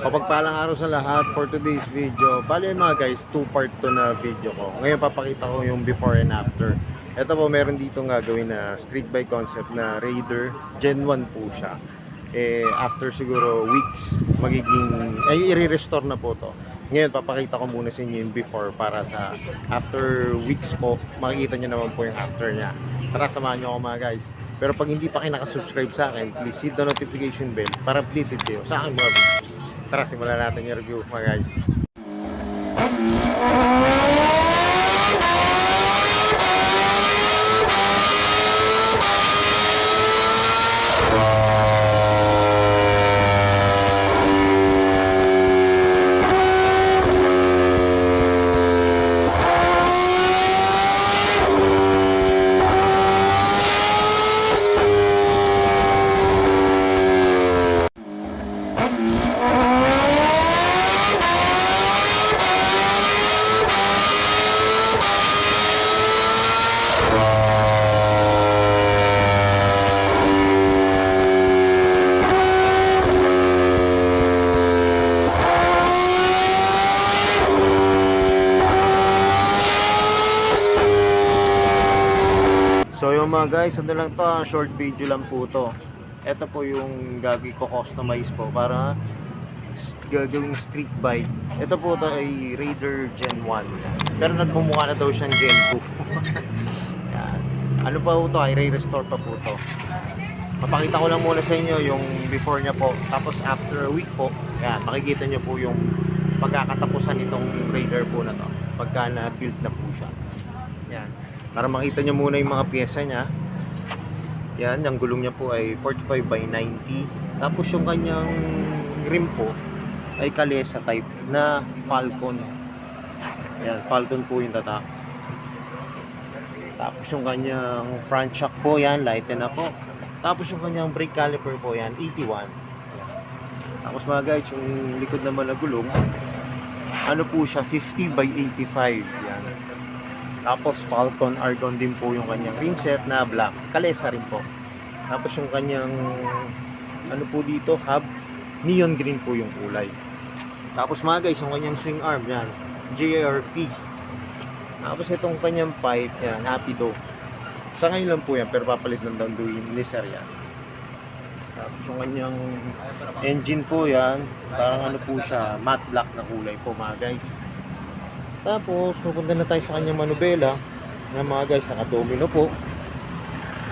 Kapagpalang araw sa lahat for today's video. Bali yun mga guys, 2-part to na video ko. Ngayon papakita ko yung before and after. Ito po, meron dito gagawin na street bike concept na Raider Gen 1 po siya. After siguro weeks, i-restore na po to. Ngayon papakita ko muna sa inyo yung before para sa after weeks po, makikita nyo naman po yung after nya. Tara, samahan nyo ako mga guys. Pero pag hindi pa kayo nakasubscribe sa akin, please hit the notification bell para updated kayo sa aking mga videos. Tara, simulan natin yung review mga guys. So yung mga guys, ano lang to, short video lang po to. Ito po yung gagawin ko customize po para gagawing street bike. Ito po to ay Raider Gen 1. Pero nagmumukha na daw siyang Gen 2. Yan. Ano pa po to, ay re-restore pa po to. Mapakita ko lang muna sa inyo yung before niya po. Tapos after a week po, yan, makikita niyo po yung pagkakatapusan nitong Raider po na to. Pagka na-build na po siya. Yan. Para makita nyo muna yung mga pyesa nya. Yan, yung gulong nya po ay 45 by 90. Tapos yung kanyang rim po ay Kalesa type na Falcon. Yan, Falcon po yung tatak. Tapos yung kanyang front shock po yan, lighten na po. Tapos yung kanyang brake caliper po yan, 81. Tapos mga guys, yung likod naman na gulong, ano po siya, 50 by 85. Yan. Tapos Falcon Argon din po yung kanyang rim set na black. Kalesa rin po. Tapos yung kanyang ano po dito, hub, neon green po yung kulay. Tapos mga guys, yung kanyang swing arm yan, JRP. Tapos itong kanyang pipe yan, Happy Do. Sa ngayon lang po yan, pero papalit ng danduin ni Sir yan. Tapos yung kanyang engine po yan, parang ano po siya, matte black na kulay po mga guys. Tapos, pupunta na tayo sa kanyang manubela na mga guys, naka-domino po.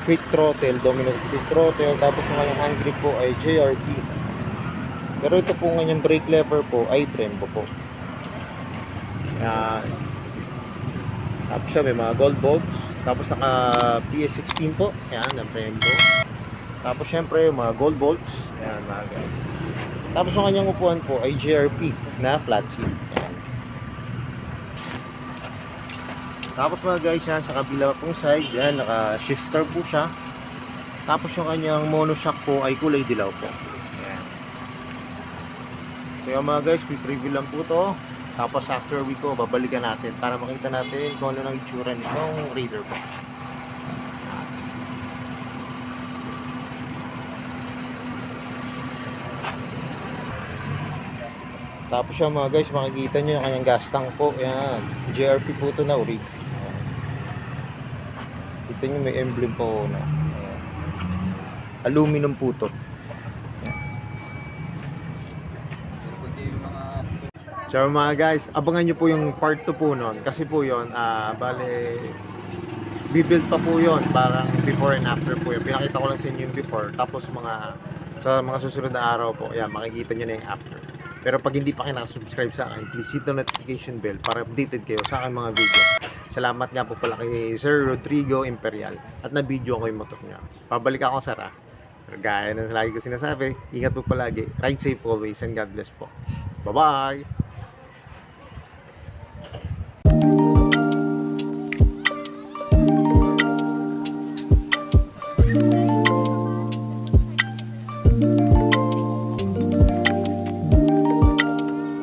Quick throttle, domino quick throttle. Tapos yung kanyang hand grip po ay JRP. Pero ito po kanyang brake lever po ay Brembo po. Yan. Tapos siya may mga gold bolts. Tapos naka PS16 po. Yan, ang Brembo. Tapos syempre yung mga gold bolts. Yan mga guys. Tapos yung kanyang upuan po ay JRP na flat seat. Yan. Tapos mga guys, yan, sa kabila pong side, yan, naka-shifter po siya. Tapos yung kanyang monoshock po ay kulay dilaw po. Yan. So yung mga guys, quick review lang po to. Tapos after a week po, babalikan natin para makita natin kung ano nang itsura nitong Raider po. Yan. Tapos yung mga guys, makikita nyo yung kanyang gas tank po. Yan, JRP po to na uri. Kita nyo may emblem po na aluminum po to. So mga guys, abangan nyo po yung part 2 po nun. Kasi po yun, bale bibuild pa po yun. Parang before and after po yun. Pinakita ko lang sa inyo yung before. Tapos sa mga susunod na araw po, yan, makikita nyo na yung after. Pero pag hindi pa kayo nakasubscribe sa akin, please hit the notification bell para updated kayo sa aking mga videos. Salamat nga po pala kay Sir Rodrigo Imperial at na-video ko yung motor niya. Pabalik ako sa gaya na lagi ko sinasabi, ingat po palagi, ride safe always, and God bless po. Bye-bye!